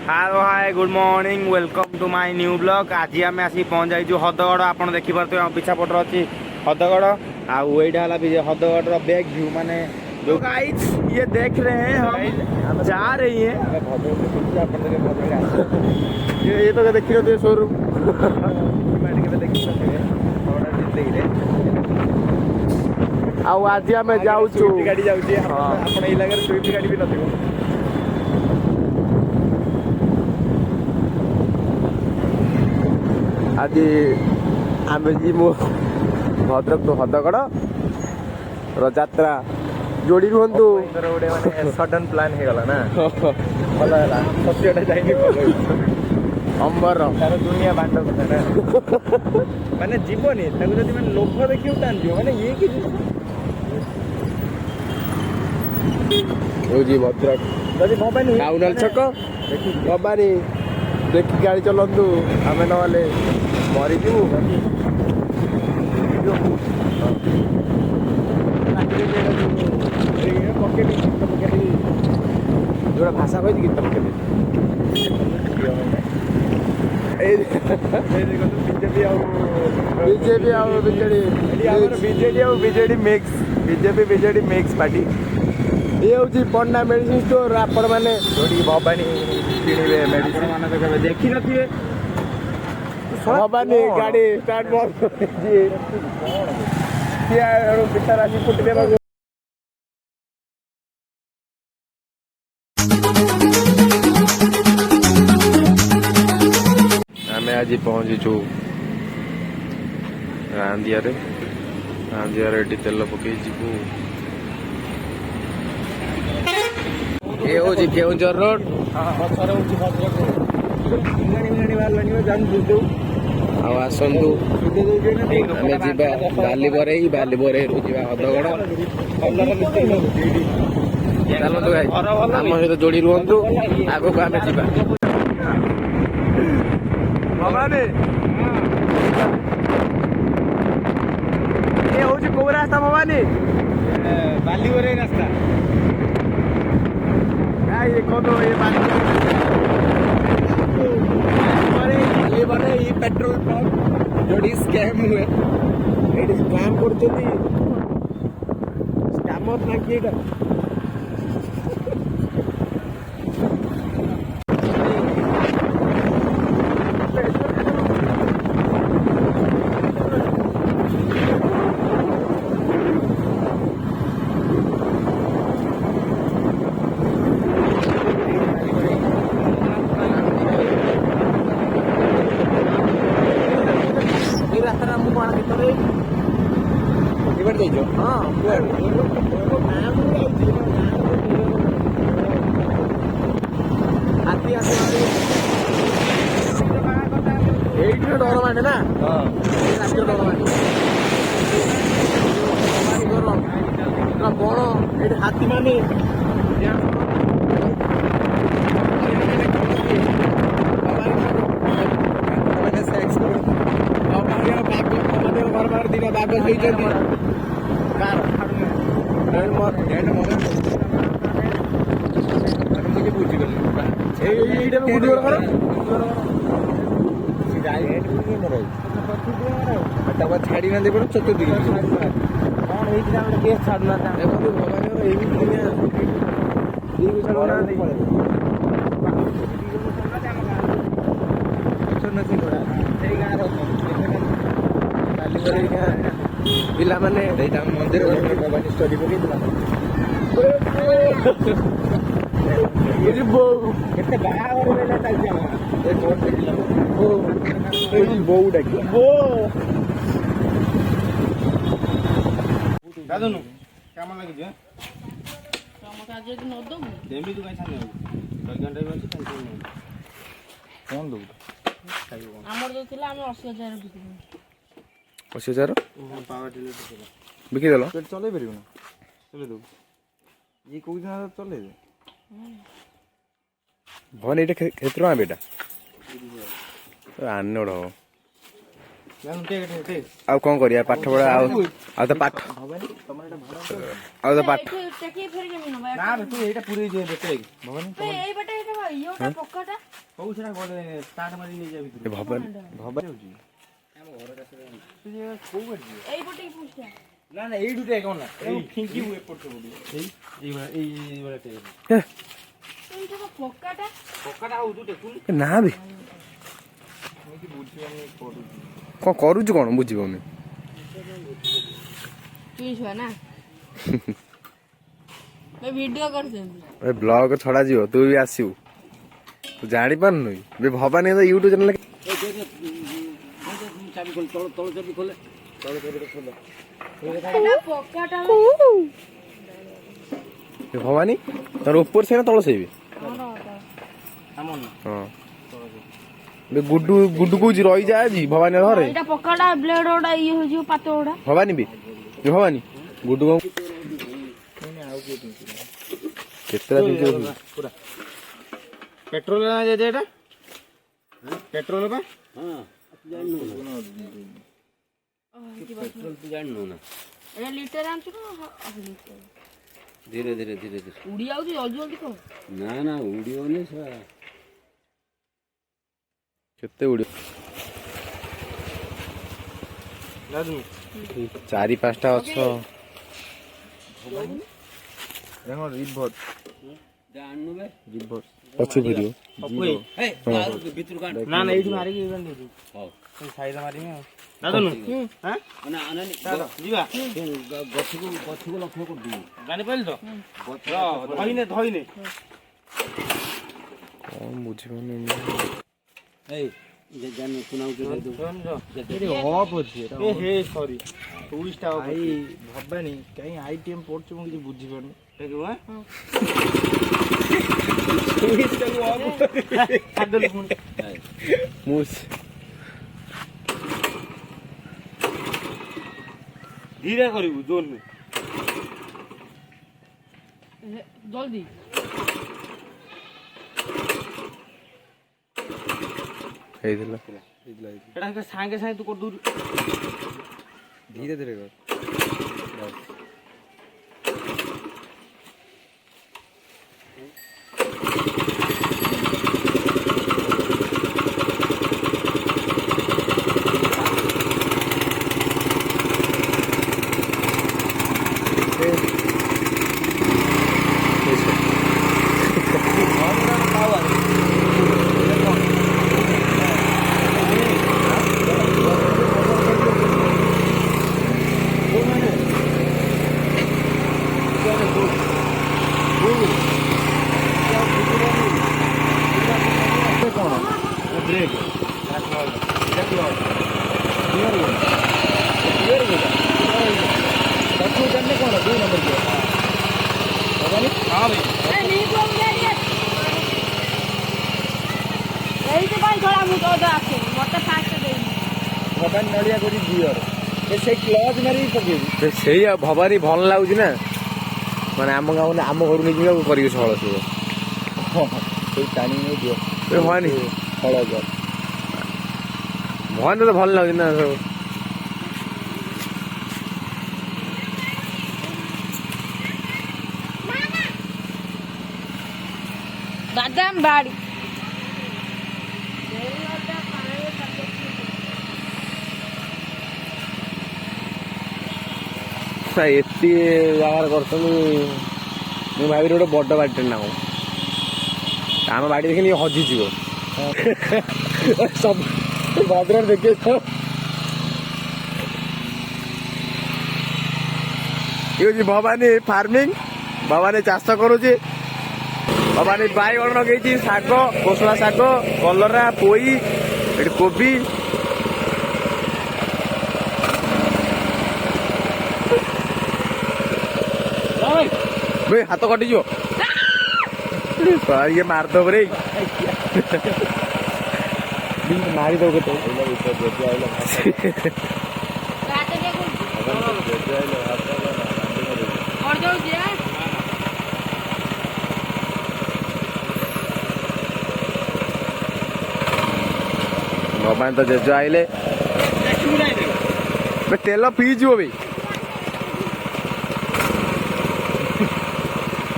Hello hi good morning welcome to my new blog. आज आम आसी पहुँच जाइए हदगड़। आप देखिपे पिछा पटर अच्छी हदगड़ आईटा हदगड़ बैक व्यू माने जो गाइस ये देख रहे हैं हम जा रही हैं ये तो देखिए शोरूम आज आम जाऊँ गाड़ी जाऊँगी स्विफ्ट गाड़ी भी नथिबो। आज आम जीमु भद्रक तो हदगड़ यात्रा जोड़ी रुहतु गोटे माने सडन प्लान हो गला ना भल है सत्यटा जाइए अंबर तार दुनिया बांट कथा ना माने जीवनी जब मैंने लोभ देखिए टान दियो माने ये कि भद्रक टाउनल छक गबारी देखी गाड़ी चलतु आम ना मरीजु जो भाषा कही गीत पकेट बीजेडी मिक्स पार्टी ये हूँ पंडा मेडिसिन स्टोर। आपण मैंने भवानी किणवे मेडिसिन देखी नथिबे भवानी गाड़ी स्टार्ट पितार आसी फुटे आम आज पहुँचीचु रांदिया तेल पकई जीवु। ये हूँ केउंझर रोड आसतु आम जा बालीबरई बालीबरई जा हदगड़ चलतु भाई आम सहित जोड़ी रुहतु आग को आम जा भवानी ये हूँ कौ रास्ता भवानी बालीबरई रास्ता देखो तो ये बारे ये पेट्रोल पंप जोड़ी स्कैम हुए स्कैम कर स्कैमर ना किएगा डर माने ना डर माने बड़ ये हाथी माने बार दिन बाघ छाड़ी ना देखो चतुर्दिक केस छाड़ना पिला माने मंदिर भवानी स्टडी पकई बो डाक दादनु काम लगे देमी तू कहीं छाने घंटा भी अच्छी कौन दो आमर दोला आम 80,000 बिक 80,000 पावर टिलर बिकी देलो चले पारिबो ना चले दो ये कोई दिन चले भवन ये क्षेत्र में बेटा आनोड़ हम आउ कौन करिया पाठ पढ़ा आउ तो पाठ आउ तो पाठ ना तू एटा पूरी जे बेटे भवन ए बेटा एटा यो पक्काटा ହଉ ସେଟା ଗଲେ ଷ୍ଟାର୍ଟ ମାରି ନେଇ ଯାବି ଏ ଭବାନୀ ଭବାନୀ ଆମ ଘରଟା ସେ କୋଉ ବାଟ ଯିବ ଏଇ ପଟେ ପୁଷ୍ଟା ନା ନା ଏଇଠୁ ଟେ କଣ ନା ଏଇ ଠିଙ୍କି ହୁଏ ଏପଟ ସବୁ ଏଇ ଭଳିଆ ଟେ ଏଇଟା ପକ୍କାଟା ହଉ ତୁ ଟେକୁନି ନା ବେ ଏମିତି ବୁଝିବାନି କରୁଛି କଣ କରୁଛୁ କଣ ବୁଝିପାରୁନି ତୁଇ ଛୁଆ ନା ଏ ଭିଡିଓ କରୁଛନ୍ତି ଏ ବ୍ଲଗ ଛଡ଼ା ଯିବ ତୁ ବି ଆସିବୁ ତୁ ଜାଣିପାରୁନୁ ବେ ଭବାନୀ ୟୁଟ୍ୟୁବ ଚ୍ୟାନେଲ ଚାବି ଖୋଲ ତଳ ଚାବି ଖୋଲେ ତଳ ଚାବି ଖୋଲ ଏଇଟା ପକ୍କାଟା ଭବାନୀ ତୋର ଉପର ସେ ନା ତଳ ସେଇ ଆମ ହଁ ବେ ଗୁଡୁ ଗୁଡୁ କହୁଛି ରହିଯା ଆଜି ଭବାନୀ ଘରେ ଏଇଟା ପକ୍କାଟା ବ୍ଲେଡ ଗୋଟା ଇଏ ହେଇଯିବ ପାତ ଗୋଟା ଭବାନୀ ବେ ଭବାନୀ ଗୁଡୁ କଣ ଆଉ କିଏ କେତେଟା ଜିନିଷ ପୁରା पेट्रोल ना दे दे पेट्रोल पे हां पेट्रोल तो जाननो ना ए लीटर आंचु ना हाफ लीटर धीरे धीरे धीरे धीरे उड़ी आउची जल्दी जल्दी को ना ना उड़ियो ने सा केते उड़ी लाजू 4-5टा अछ देखो रिभर जाननो बे रिभर पछु भिडियो ए भीतर का ना ना एठी मारी के इवन दे हां साइड मारी में दादनु हां ना अननी जीवा गछ को लक्ष्य कर दी जानि पइल तो धइने धइने कौन बुझिबनी ए जे जान सुनाउ के दे दो हॉप अछि ए हे सॉरी टूरिस्ट आ भाई भबानी कहीं आईटीएम पड़छ मु कि बुझी परनी देखो हां टूरिस्ट को हॉप खादल फोन मुस धीरे करिबु जोन में जल्दी ହେଇଥିଲା एटा के सांगे सांगे तू कर दूर धीरे धीरे कर ब्रेक ସେଇ ଭବାନୀ ଭଲ ଲାଗୁଛି ନା ମାନେ ଆମ ଗାଁ ଆମ ଘରୁ ନେଇଯିବା କରିକି ଛଳ ସବୁ टाणी नहीं दियो ଭବାନୀ फल ଭବାନୀ ତ ଭଲ ଲାଗୁଛି ନା ସବୁ बादाम बाड़ी ଏତେ ଜାଗାରେ କରୁଛନ୍ତି ମୁଁ ଭାବିଲି ଗୋଟେ ବଡ଼ ବାଡ଼ିଟେ ନା କଣ ଆମ ବାଡ଼ି ଦେଖିନି ହଜିଯିବ ସବୁ ଭଦ୍ରରେ ଦେଖେ ଇଏ ହେଉଛି ଭବାନୀ ଫାର୍ମିଂ ଭବାନୀ ଚାଷ କରୁଛି ଭବାନୀ ବାଇଗଣ ଲଗେଇଛି ଶାଗ କୋଶଳା ଶାଗ କଲରା ପୋଇ ଏଠି କୋବି ଭାଇ ହାତ କଟିଯିବ ଇଏ ମାରିଦବ ରେ ମାରିଦବ କେତେ ଭବାନୀ ତ ଜେଜ ଆଇଲେ ତେଲ ପିଇଯିବ ଭାଇ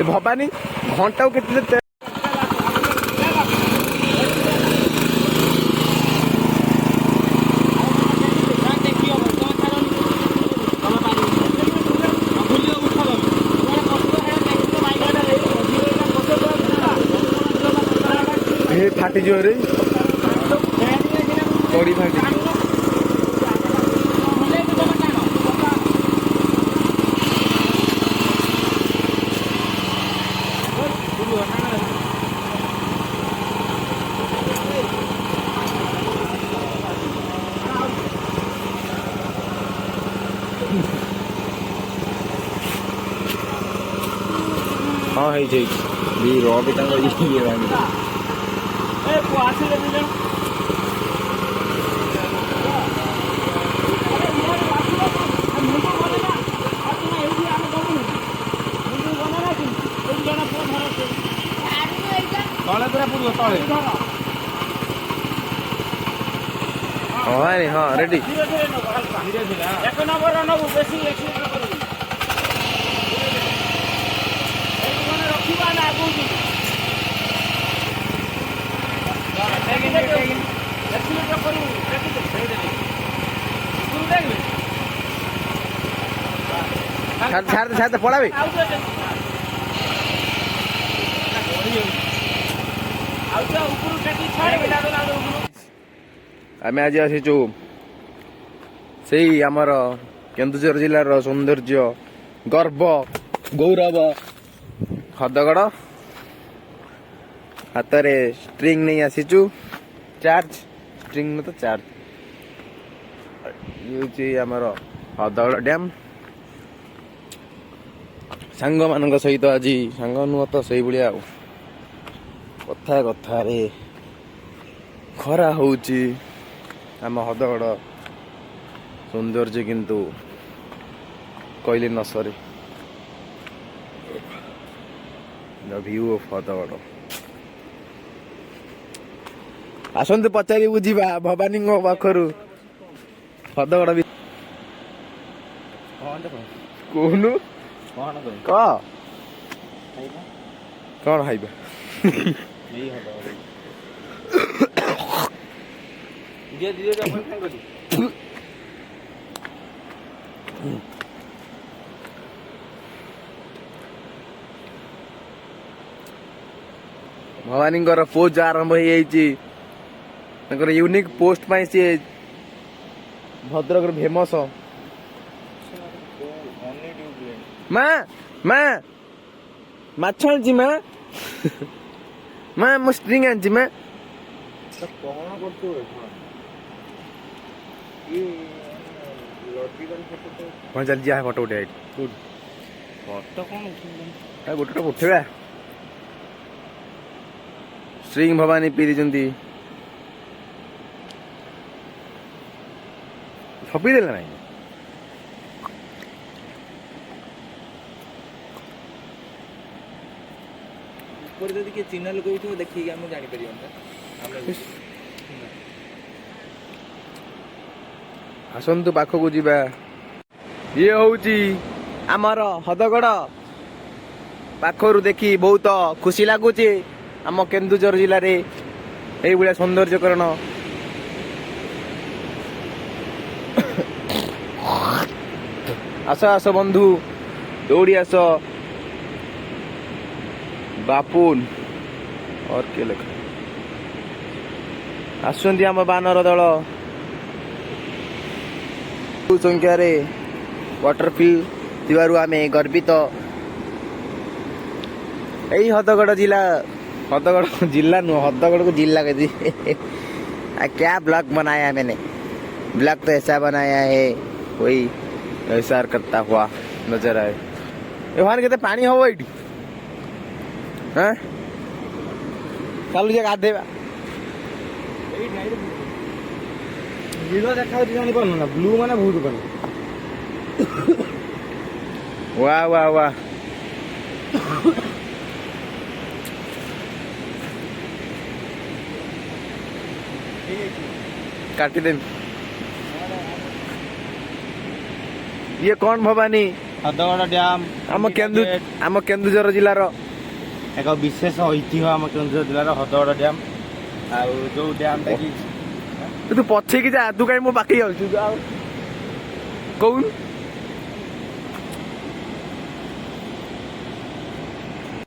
ଭବାନୀ ଘଣ୍ଟାକୁ କେତେ ଏ ଫାଟିଯିବ ରେ କଡି ଫାଟି ହଁ ହେଇଛି ବି ରବି ତାଙ୍କ ଇଏ ଭାଙ୍ଗି ତଳେ ପୁରା ପୁରିବ ତଳେ ହଁ ଭାଇ ହଁ ରେଡି ଧୀରେ ଧୀରେ ଏକ ନମ୍ବର ନବୁ ବେଶୀ ଏକ୍ସିଡେଣ୍ଟ କରିବୁ ରଖିବା ନା ଆଗକୁ ଏକ୍ସିଡେଣ୍ଟ କରିବୁ ଛାଡ ପଳାବେ ଆମେ ଆଜି ଆସିଛୁ ସେଇ ଆମର କେନ୍ଦୁଝର ଜିଲ୍ଲାର ସୌନ୍ଦର୍ଯ୍ୟ ଗର୍ବ ଗୌରବ ହଦଗଡ଼ ହାତରେ ଷ୍ଟ୍ରିଙ୍ଗ ନେଇ ଆସିଛୁ ଚାର୍ଜ ଷ୍ଟ୍ରିଙ୍ଗ ନୁହେଁ ତ ଚାର୍ଜ ଇଏ ହେଉଛି ଆମର ହଦଗଡ଼ ଡ୍ୟାମ୍ ସାଙ୍ଗମାନଙ୍କ ସହିତ ଆଜି ସାଙ୍ଗ ନୁହଁ ତ ସେଇଭଳିଆ ଆଉ କଥାରେ ଖରା ହଉଛି ଆମ ହଦଗଡ଼ ସୌନ୍ଦର୍ଯ୍ୟ କିନ୍ତୁ କହିଲେ ନ ସରେ ଦ ଭ୍ୟୁ ଅଫ୍ ହଦଗଡ଼ ଆସନ୍ତୁ ପଚାରିବୁ ଯିବା ଭବାନୀଙ୍କ ପାଖରୁ ହଦଗଡ଼ କହୁନୁ କଣ ଖାଇବା ଭବାନୀଙ୍କର ପୋଜ ଆରମ୍ଭ ହେଇଯାଇଛି ତାଙ୍କର ୟୁନିକ୍ ପୋଷ୍ଟ ପାଇଁ ସିଏ ଭଦ୍ରକର ଫେମସ ମା ମା ମାଛ ଆଣିଛି ମା ମା ମୁଁ ଷ୍ଟ୍ରିଙ୍ଗ ଆଣିଛି ମା କଣ କରୁଛୁ କଣ ଚାଲିଛି ଫଟୋ ଉଠେଇବା ଏଇଠି ଫଟୋ କଣ ଗୋଟେ ଉଠେଇବା ଷ୍ଟ୍ରିଙ୍ଗ ଭବାନୀ ପିଇ ଦେଇଛନ୍ତି ଛପି ଦେଲେ ନାଇଁ ଉପରେ ଯଦି କିଏ ଚିହ୍ନା ଲୋକ ହେଇଥିବ ଦେଖିକି ଆମେ ଜାଣିପାରିବା ଆସନ୍ତୁ ପାଖକୁ ଯିବା ଇଏ ହଉଛି ଆମର ହଦଗଡ଼ ପାଖରୁ ଦେଖି ବହୁତ ଖୁସି ଲାଗୁଛି ଆମ କେନ୍ଦୁଝର ଜିଲ୍ଲାରେ ଏଇଭଳିଆ ସୌନ୍ଦର୍ଯ୍ୟକରଣ ଆସ ବନ୍ଧୁ ଦୌଡ଼ି ଆସ ବାପୁନ और କିଏ ଲେଖା ଆସୁଛନ୍ତି ଆମ ବାନର ଦଳ ସଂଖ୍ୟାରେ ୱାଟରଫିଲ୍ ଥିବାରୁ ଆମେ ଗର୍ବିତ ଏଇ हदगड़ जिला नुह हदगड़ को जिला कहती क्या ब्लॉग बनाया मैंने ब्लॉग तो ऐसा बनाया है कोई ऐसा करता हुआ नजर आए वहां केते पानी हबो एठी हां चालू जे गाधेबा नील देखा जानी पानु ना ब्लू माने बहुत पानी वाह वाह वाह काटी दे ये कौन भवानी हदगड़ डैम आम केन्दुझर जिलार एक विशेष ऐतिह्य आम केन्दुझर जिलार हदगड़ डैम आ जो डैम तू पछे कि जा तू कहीं मो पाखे जाऊ कौन